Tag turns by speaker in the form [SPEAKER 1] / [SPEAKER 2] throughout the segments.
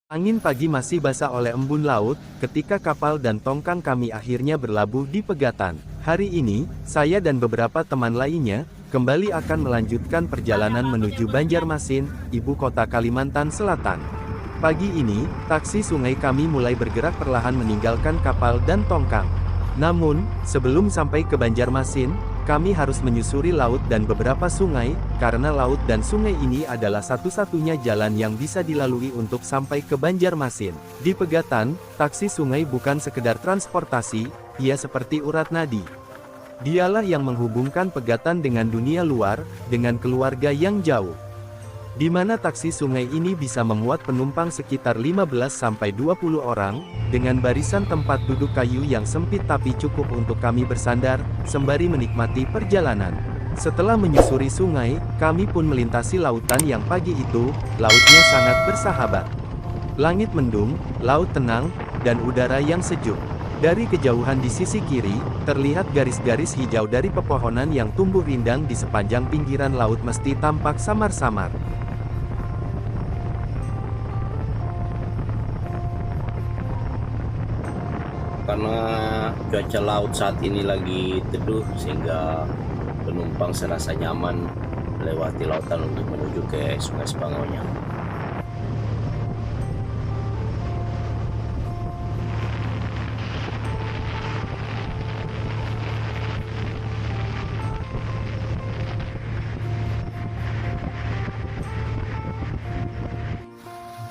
[SPEAKER 1] Angin pagi masih basah oleh embun laut, ketika kapal dan tongkang kami akhirnya berlabuh di Pegatan. Hari ini, saya dan beberapa teman lainnya, kembali akan melanjutkan perjalanan menuju Banjarmasin, ibu kota Kalimantan Selatan. Pagi ini, taksi sungai kami mulai bergerak perlahan meninggalkan kapal dan tongkang. Namun, sebelum sampai ke Banjarmasin, kami harus menyusuri laut dan beberapa sungai, karena laut dan sungai ini adalah satu-satunya jalan yang bisa dilalui untuk sampai ke Banjarmasin. Di Pegatan, taksi sungai bukan sekedar transportasi, ia seperti urat nadi. Dialah yang menghubungkan Pegatan dengan dunia luar, dengan keluarga yang jauh. Di mana taksi sungai ini bisa memuat penumpang sekitar 15-20 orang, dengan barisan tempat duduk kayu yang sempit tapi cukup untuk kami bersandar, sembari menikmati perjalanan. Setelah menyusuri sungai, kami pun melintasi lautan yang pagi itu, lautnya sangat bersahabat. Langit mendung, laut tenang, dan udara yang sejuk. Dari kejauhan di sisi kiri, terlihat garis-garis hijau dari pepohonan yang tumbuh rindang di sepanjang pinggiran laut mesti tampak samar-samar.
[SPEAKER 2] Karena cuaca laut saat ini lagi teduh sehingga penumpang serasa nyaman melewati lautan untuk menuju ke Sungai Sebangaunya.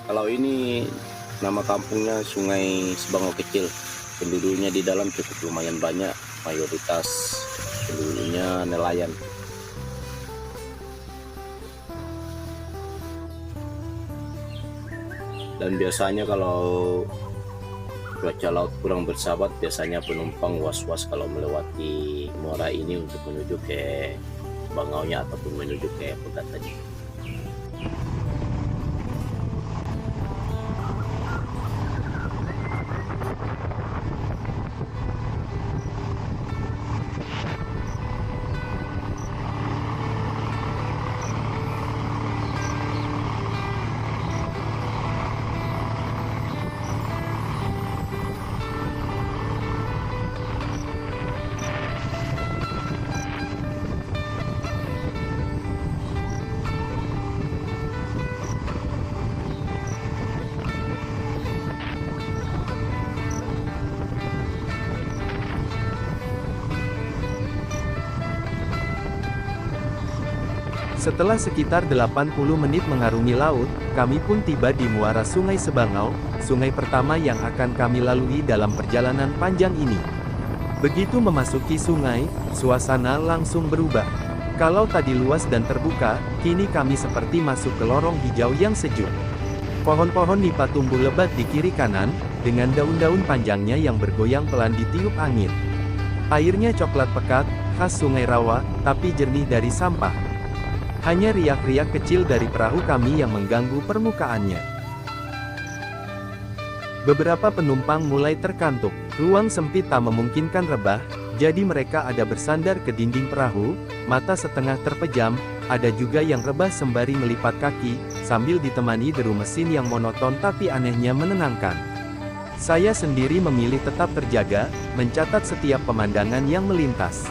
[SPEAKER 2] Kalau ini nama kampungnya Sungai Sebangau Kecil. Penduduknya di dalam cukup lumayan banyak, mayoritas penduduknya nelayan. Dan biasanya kalau cuaca laut kurang bersahabat, biasanya penumpang was-was kalau melewati muara ini untuk menuju ke Bangaunya ataupun menuju ke Pegatannya.
[SPEAKER 1] Setelah sekitar 80 menit mengarungi laut, kami pun tiba di muara Sungai Sebangau, sungai pertama yang akan kami lalui dalam perjalanan panjang ini. Begitu memasuki sungai, suasana langsung berubah. Kalau tadi luas dan terbuka, kini kami seperti masuk ke lorong hijau yang sejuk. Pohon-pohon nipah tumbuh lebat di kiri kanan, dengan daun-daun panjangnya yang bergoyang pelan ditiup angin. Airnya coklat pekat, khas Sungai Rawa, tapi jernih dari sampah. Hanya riak-riak kecil dari perahu kami yang mengganggu permukaannya. Beberapa penumpang mulai terkantuk. Ruang sempit tak memungkinkan rebah, jadi mereka ada bersandar ke dinding perahu, mata setengah terpejam, ada juga yang rebah sembari melipat kaki, sambil ditemani deru mesin yang monoton tapi anehnya menenangkan. Saya sendiri memilih tetap terjaga, mencatat setiap pemandangan yang melintas.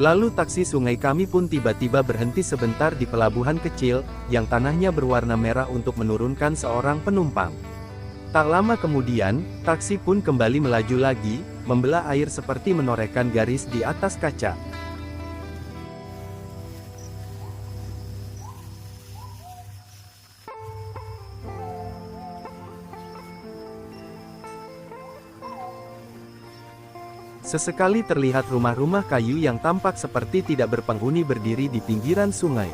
[SPEAKER 1] Lalu taksi sungai kami pun tiba-tiba berhenti sebentar di pelabuhan kecil, yang tanahnya berwarna merah untuk menurunkan seorang penumpang. Tak lama kemudian, taksi pun kembali melaju lagi, membelah air seperti menorehkan garis di atas kaca. Sesekali terlihat rumah-rumah kayu yang tampak seperti tidak berpenghuni berdiri di pinggiran sungai.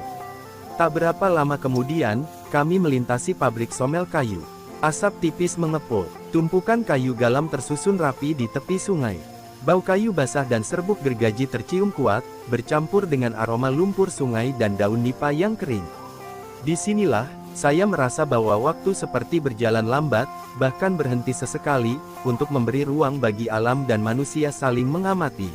[SPEAKER 1] Tak berapa lama kemudian, kami melintasi pabrik somel kayu. Asap tipis mengepul, tumpukan kayu galam tersusun rapi di tepi sungai. Bau kayu basah dan serbuk gergaji tercium kuat, bercampur dengan aroma lumpur sungai dan daun nipah yang kering. Disinilah, saya merasa bahwa waktu seperti berjalan lambat, bahkan berhenti sesekali, untuk memberi ruang bagi alam dan manusia saling mengamati.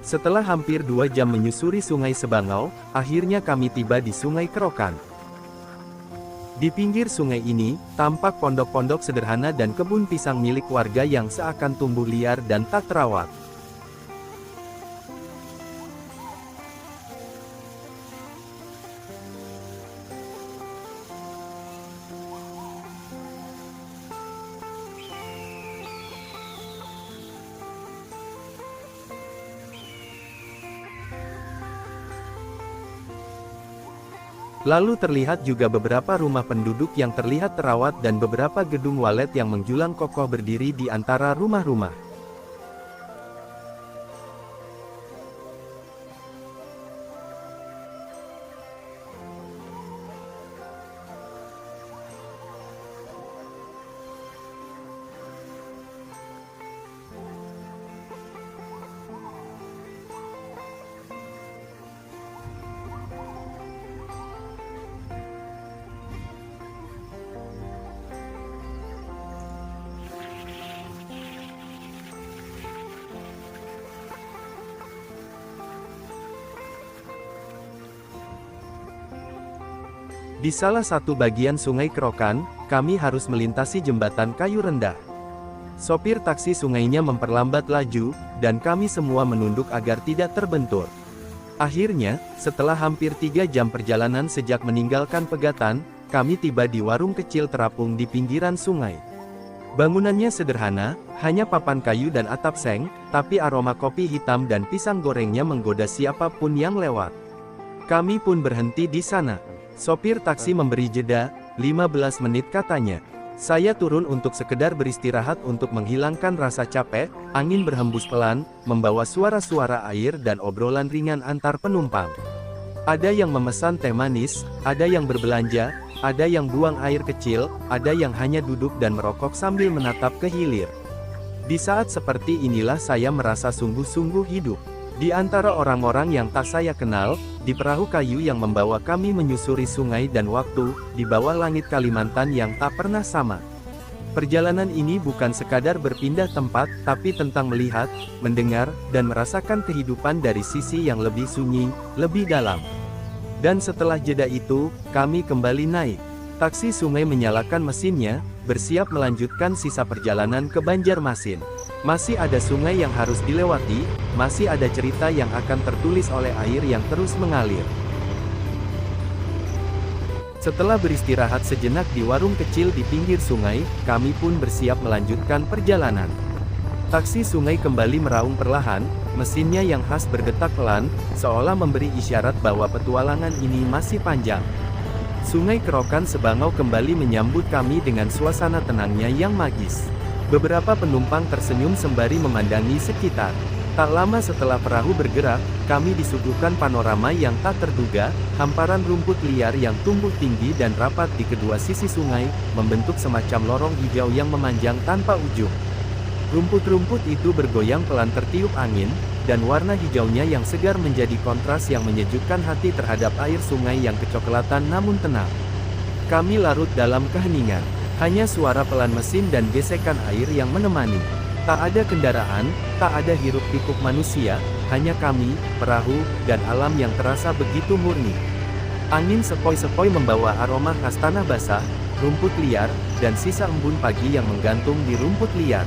[SPEAKER 1] Setelah hampir 2 jam menyusuri sungai Sebangau, akhirnya kami tiba di Sungai Kerokan. Di pinggir sungai ini, tampak pondok-pondok sederhana dan kebun pisang milik warga yang seakan tumbuh liar dan tak terawat. Lalu terlihat juga beberapa rumah penduduk yang terlihat terawat dan beberapa gedung walet yang menjulang kokoh berdiri di antara rumah-rumah. Di salah satu bagian Sungai Kerokan, kami harus melintasi jembatan kayu rendah. Sopir taksi sungainya memperlambat laju, dan kami semua menunduk agar tidak terbentur. Akhirnya, setelah hampir 3 jam perjalanan sejak meninggalkan Pegatan, kami tiba di warung kecil terapung di pinggiran sungai. Bangunannya sederhana, hanya papan kayu dan atap seng, tapi aroma kopi hitam dan pisang gorengnya menggoda siapapun yang lewat. Kami pun berhenti di sana. Sopir taksi memberi jeda, 15 menit katanya. Saya turun untuk sekedar beristirahat untuk menghilangkan rasa capek, angin berhembus pelan, membawa suara-suara air dan obrolan ringan antar penumpang. Ada yang memesan teh manis, ada yang berbelanja, ada yang buang air kecil, ada yang hanya duduk dan merokok sambil menatap ke hilir. Di saat seperti inilah saya merasa sungguh-sungguh hidup. Di antara orang-orang yang tak saya kenal, di perahu kayu yang membawa kami menyusuri sungai dan waktu, di bawah langit Kalimantan yang tak pernah sama. Perjalanan ini bukan sekadar berpindah tempat, tapi tentang melihat, mendengar, dan merasakan kehidupan dari sisi yang lebih sunyi, lebih dalam. Dan setelah jeda itu, kami kembali naik. Taksi sungai menyalakan mesinnya, bersiap melanjutkan sisa perjalanan ke Banjarmasin. Masih ada sungai yang harus dilewati, masih ada cerita yang akan tertulis oleh air yang terus mengalir. Setelah beristirahat sejenak di warung kecil di pinggir sungai, kami pun bersiap melanjutkan perjalanan. Taksi sungai kembali meraung perlahan, mesinnya yang khas berdetak pelan, seolah memberi isyarat bahwa petualangan ini masih panjang. Sungai Kerokan Sebangau kembali menyambut kami dengan suasana tenangnya yang magis. Beberapa penumpang tersenyum sembari memandangi sekitar. Tak lama setelah perahu bergerak, kami disuguhkan panorama yang tak terduga, hamparan rumput liar yang tumbuh tinggi dan rapat di kedua sisi sungai, membentuk semacam lorong hijau yang memanjang tanpa ujung. Rumput-rumput itu bergoyang pelan tertiup angin, dan warna hijaunya yang segar menjadi kontras yang menyejukkan hati terhadap air sungai yang kecoklatan namun tenang. Kami larut dalam keheningan. Hanya suara pelan mesin dan gesekan air yang menemani. Tak ada kendaraan, tak ada hiruk-pikuk manusia, hanya kami, perahu, dan alam yang terasa begitu murni. Angin sepoi-sepoi membawa aroma khas tanah basah, rumput liar, dan sisa embun pagi yang menggantung di rumput liar.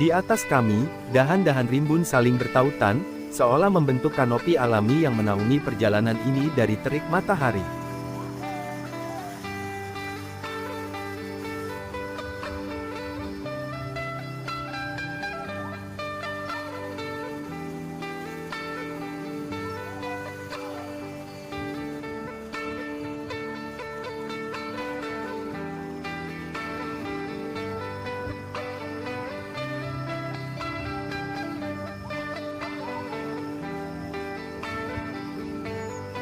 [SPEAKER 1] Di atas kami, dahan-dahan rimbun saling bertautan, seolah membentuk kanopi alami yang menaungi perjalanan ini dari terik matahari.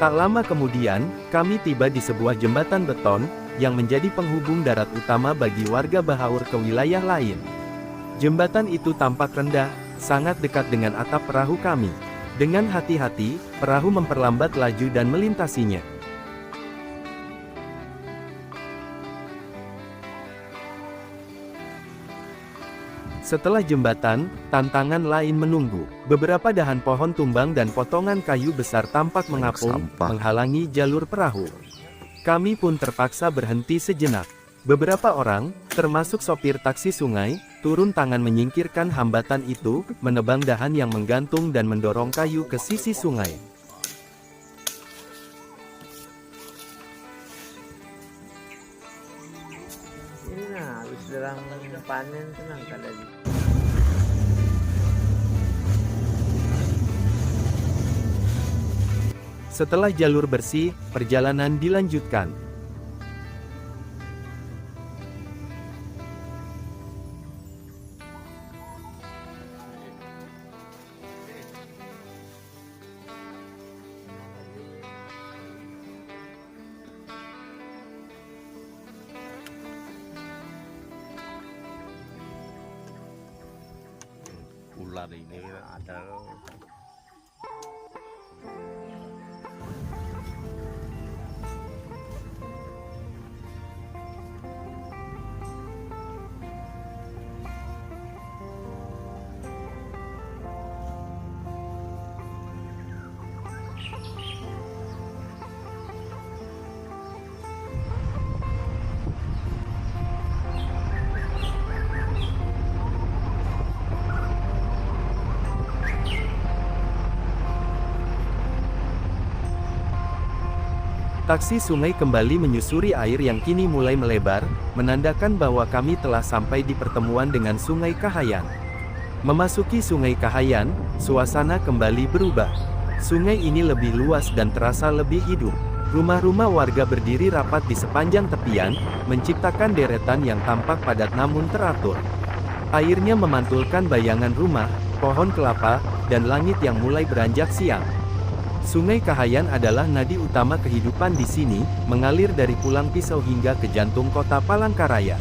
[SPEAKER 1] Tak lama kemudian, kami tiba di sebuah jembatan beton, yang menjadi penghubung darat utama bagi warga Bahaur ke wilayah lain. Jembatan itu tampak rendah, sangat dekat dengan atap perahu kami. Dengan hati-hati, perahu memperlambat laju dan melintasinya. Setelah jembatan, tantangan lain menunggu. Beberapa dahan pohon tumbang dan potongan kayu besar tampak mengapung, menghalangi jalur perahu. Kami pun terpaksa berhenti sejenak. Beberapa orang, termasuk sopir taksi sungai, turun tangan menyingkirkan hambatan itu, menebang dahan yang menggantung dan mendorong kayu ke sisi sungai.
[SPEAKER 3] Ini nah, habis derang panen tenang kali.
[SPEAKER 1] Setelah jalur bersih, perjalanan dilanjutkan.
[SPEAKER 4] Ular ini ada.
[SPEAKER 1] Taksi sungai kembali menyusuri air yang kini mulai melebar, menandakan bahwa kami telah sampai di pertemuan dengan Sungai Kahayan. Memasuki Sungai Kahayan, suasana kembali berubah. Sungai ini lebih luas dan terasa lebih hidup. Rumah-rumah warga berdiri rapat di sepanjang tepian, menciptakan deretan yang tampak padat namun teratur. Airnya memantulkan bayangan rumah, pohon kelapa, dan langit yang mulai beranjak siang. Sungai Kahayan adalah nadi utama kehidupan di sini, mengalir dari Pulang Pisau hingga ke jantung kota Palangkaraya.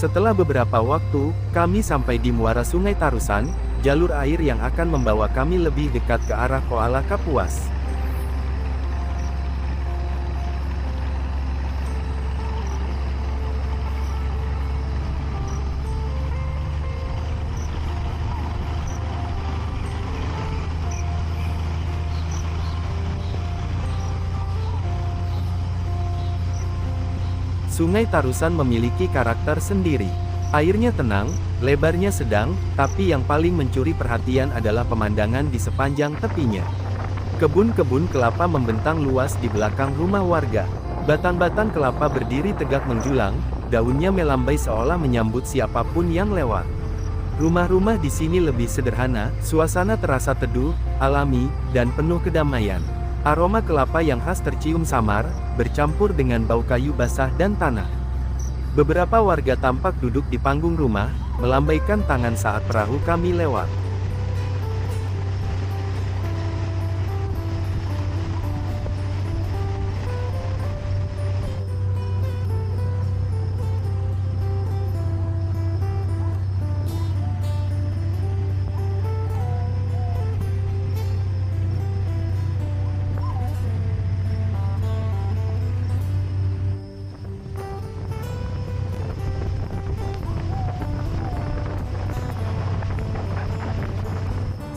[SPEAKER 1] Setelah beberapa waktu, kami sampai di muara Sungai Tarusan, jalur air yang akan membawa kami lebih dekat ke arah Koala Kapuas. Sungai Tarusan memiliki karakter sendiri. Airnya tenang, lebarnya sedang, tapi yang paling mencuri perhatian adalah pemandangan di sepanjang tepinya. Kebun-kebun kelapa membentang luas di belakang rumah warga. Batang-batang kelapa berdiri tegak menjulang, daunnya melambai seolah menyambut siapapun yang lewat. Rumah-rumah di sini lebih sederhana, suasana terasa teduh, alami, dan penuh kedamaian. Aroma kelapa yang khas tercium samar, bercampur dengan bau kayu basah dan tanah. Beberapa warga tampak duduk di panggung rumah, melambaikan tangan saat perahu kami lewat.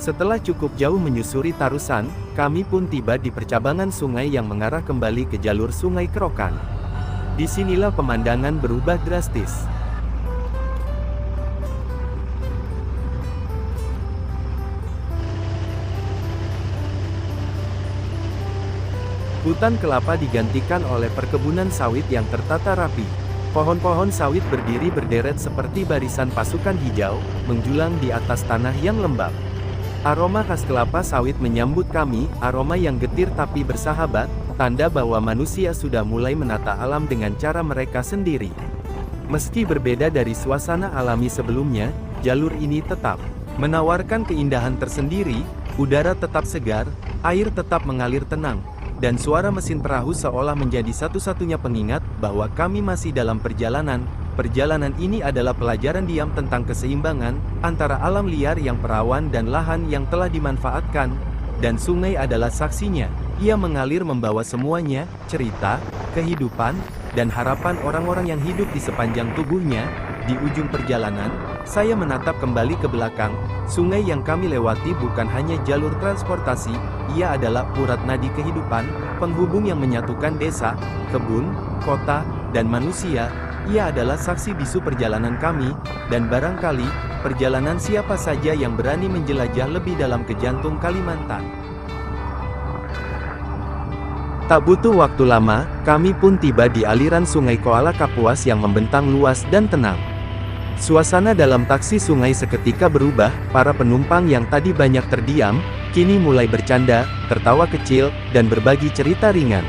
[SPEAKER 1] Setelah cukup jauh menyusuri Tarusan, kami pun tiba di percabangan sungai yang mengarah kembali ke jalur Sungai Kerokan. Disinilah pemandangan berubah drastis. Hutan kelapa digantikan oleh perkebunan sawit yang tertata rapi. Pohon-pohon sawit berdiri berderet seperti barisan pasukan hijau, menjulang di atas tanah yang lembab. Aroma khas kelapa sawit menyambut kami, aroma yang getir tapi bersahabat, tanda bahwa manusia sudah mulai menata alam dengan cara mereka sendiri. Meski berbeda dari suasana alami sebelumnya, jalur ini tetap menawarkan keindahan tersendiri, udara tetap segar, air tetap mengalir tenang, dan suara mesin perahu seolah menjadi satu-satunya pengingat bahwa kami masih dalam perjalanan. Perjalanan ini adalah pelajaran diam tentang keseimbangan antara alam liar yang perawan dan lahan yang telah dimanfaatkan, dan sungai adalah saksinya. Ia mengalir membawa semuanya, cerita, kehidupan, dan harapan orang-orang yang hidup di sepanjang tubuhnya. Di ujung perjalanan, saya menatap kembali ke belakang. Sungai yang kami lewati bukan hanya jalur transportasi, ia adalah urat nadi kehidupan, penghubung yang menyatukan desa, kebun, kota, dan manusia. Ia adalah saksi bisu perjalanan kami, dan barangkali, perjalanan siapa saja yang berani menjelajah lebih dalam ke jantung Kalimantan. Tak butuh waktu lama, kami pun tiba di aliran Sungai Koala Kapuas yang membentang luas dan tenang. Suasana dalam taksi sungai seketika berubah, para penumpang yang tadi banyak terdiam, kini mulai bercanda, tertawa kecil, dan berbagi cerita ringan.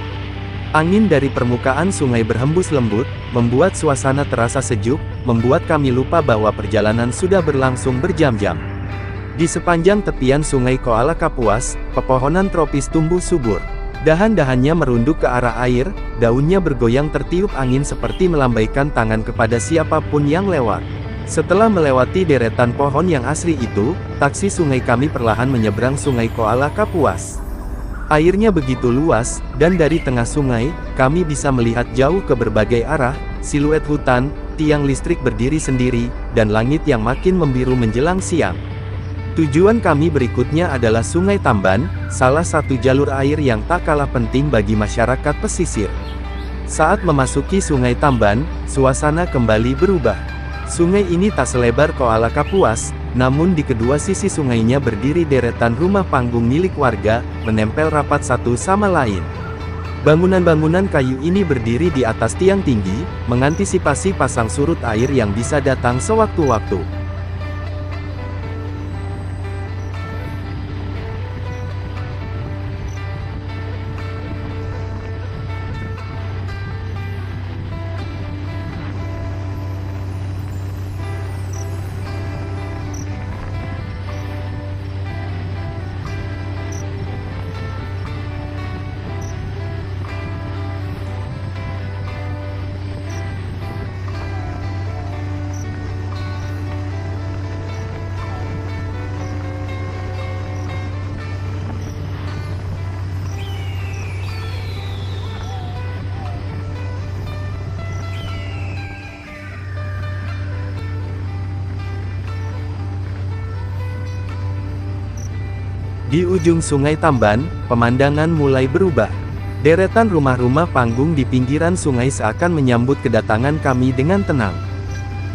[SPEAKER 1] Angin dari permukaan sungai berhembus lembut, membuat suasana terasa sejuk, membuat kami lupa bahwa perjalanan sudah berlangsung berjam-jam. Di sepanjang tepian Sungai Koala Kapuas, pepohonan tropis tumbuh subur. Dahan-dahannya merunduk ke arah air, daunnya bergoyang tertiup angin seperti melambaikan tangan kepada siapapun yang lewat. Setelah melewati deretan pohon yang asri itu, taksi sungai kami perlahan menyeberang Sungai Koala Kapuas. Airnya begitu luas, dan dari tengah sungai, kami bisa melihat jauh ke berbagai arah, siluet hutan, tiang listrik berdiri sendiri, dan langit yang makin membiru menjelang siang. Tujuan kami berikutnya adalah Sungai Tamban, salah satu jalur air yang tak kalah penting bagi masyarakat pesisir. Saat memasuki Sungai Tamban, suasana kembali berubah. Sungai ini tak selebar Koala Kapuas, namun di kedua sisi sungainya berdiri deretan rumah panggung milik warga, menempel rapat satu sama lain. Bangunan-bangunan kayu ini berdiri di atas tiang tinggi, mengantisipasi pasang surut air yang bisa datang sewaktu-waktu. Di ujung Sungai Tamban, pemandangan mulai berubah. Deretan rumah-rumah panggung di pinggiran sungai seakan menyambut kedatangan kami dengan tenang.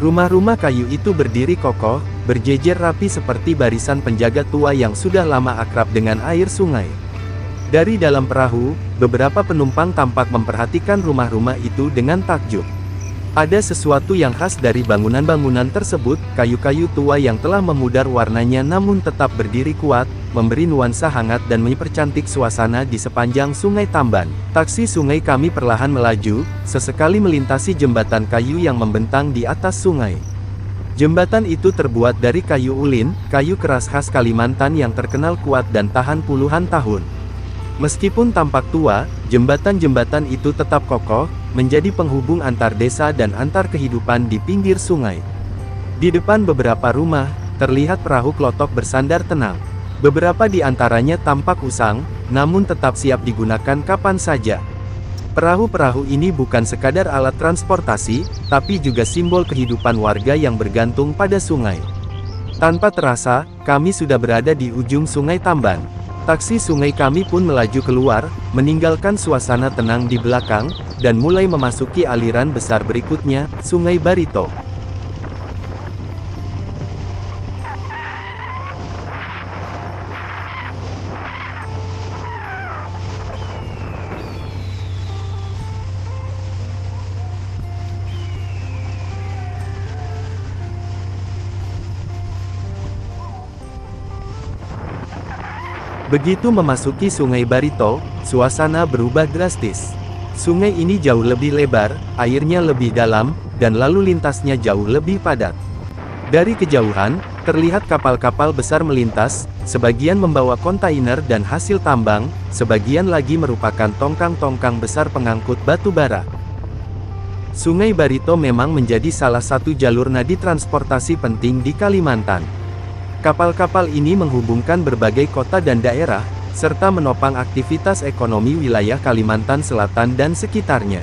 [SPEAKER 1] Rumah-rumah kayu itu berdiri kokoh, berjejer rapi seperti barisan penjaga tua yang sudah lama akrab dengan air sungai. Dari dalam perahu, beberapa penumpang tampak memperhatikan rumah-rumah itu dengan takjub. Ada sesuatu yang khas dari bangunan-bangunan tersebut, kayu-kayu tua yang telah memudar warnanya namun tetap berdiri kuat, memberi nuansa hangat dan mempercantik suasana di sepanjang Sungai Tamban. Taksi sungai kami perlahan melaju, sesekali melintasi jembatan kayu yang membentang di atas sungai. Jembatan itu terbuat dari kayu ulin, kayu keras khas Kalimantan yang terkenal kuat dan tahan puluhan tahun. Meskipun tampak tua, jembatan-jembatan itu tetap kokoh, menjadi penghubung antar desa dan antar kehidupan di pinggir sungai. Di depan beberapa rumah, terlihat perahu klotok bersandar tenang. Beberapa di antaranya tampak usang, namun tetap siap digunakan kapan saja. Perahu-perahu ini bukan sekadar alat transportasi, tapi juga simbol kehidupan warga yang bergantung pada sungai. Tanpa terasa, kami sudah berada di ujung Sungai Tamban. Taksi sungai kami pun melaju keluar, meninggalkan suasana tenang di belakang, dan mulai memasuki aliran besar berikutnya, Sungai Barito. Begitu memasuki Sungai Barito, suasana berubah drastis. Sungai ini jauh lebih lebar, airnya lebih dalam, dan lalu lintasnya jauh lebih padat. Dari kejauhan, terlihat kapal-kapal besar melintas, sebagian membawa kontainer dan hasil tambang, sebagian lagi merupakan tongkang-tongkang besar pengangkut batu bara. Sungai Barito memang menjadi salah satu jalur nadi transportasi penting di Kalimantan. Kapal-kapal ini menghubungkan berbagai kota dan daerah, serta menopang aktivitas ekonomi wilayah Kalimantan Selatan dan sekitarnya.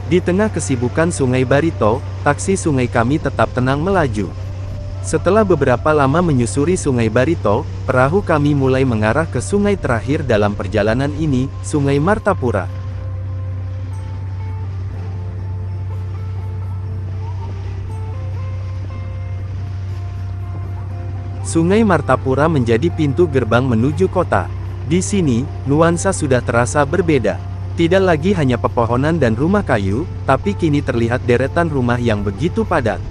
[SPEAKER 1] Di tengah kesibukan Sungai Barito, taksi sungai kami tetap tenang melaju. Setelah beberapa lama menyusuri Sungai Barito, perahu kami mulai mengarah ke sungai terakhir dalam perjalanan ini, Sungai Martapura. Sungai Martapura menjadi pintu gerbang menuju kota. Di sini, nuansa sudah terasa berbeda. Tidak lagi hanya pepohonan dan rumah kayu, tapi kini terlihat deretan rumah yang begitu padat.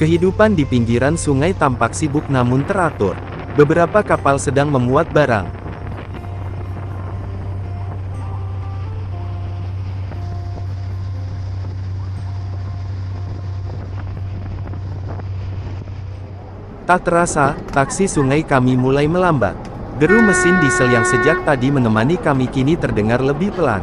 [SPEAKER 1] Kehidupan di pinggiran sungai tampak sibuk namun teratur. Beberapa kapal sedang memuat barang. Tak terasa, taksi sungai kami mulai melambat. Deru mesin diesel yang sejak tadi menemani kami kini terdengar lebih pelan.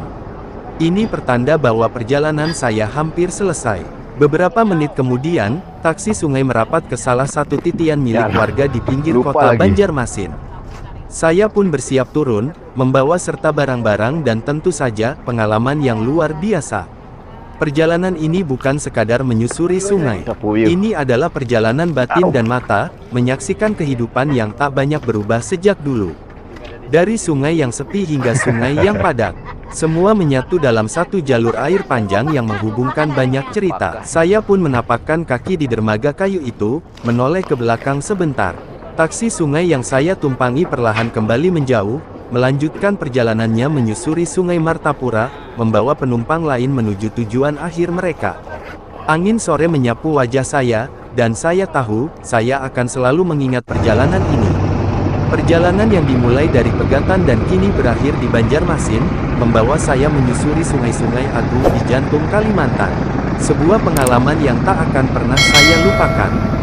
[SPEAKER 1] Ini pertanda bahwa perjalanan saya hampir selesai. Beberapa menit kemudian, taksi sungai merapat ke salah satu titian milik warga di pinggir kota Banjarmasin. Saya pun bersiap turun, membawa serta barang-barang dan tentu saja, pengalaman yang luar biasa. Perjalanan ini bukan sekadar menyusuri sungai. Ini adalah perjalanan batin dan mata, menyaksikan kehidupan yang tak banyak berubah sejak dulu. Dari sungai yang sepi hingga sungai yang padat. Semua menyatu dalam satu jalur air panjang yang menghubungkan banyak cerita. Saya pun menapakkan kaki di dermaga kayu itu, menoleh ke belakang sebentar. Taksi sungai yang saya tumpangi perlahan kembali menjauh, melanjutkan perjalanannya menyusuri Sungai Martapura, membawa penumpang lain menuju tujuan akhir mereka. Angin sore menyapu wajah saya, dan saya tahu, saya akan selalu mengingat perjalanan ini. Perjalanan yang dimulai dari Pegatan dan kini berakhir di Banjarmasin, membawa saya menyusuri sungai-sungai agung di jantung Kalimantan. Sebuah pengalaman yang tak akan pernah saya lupakan.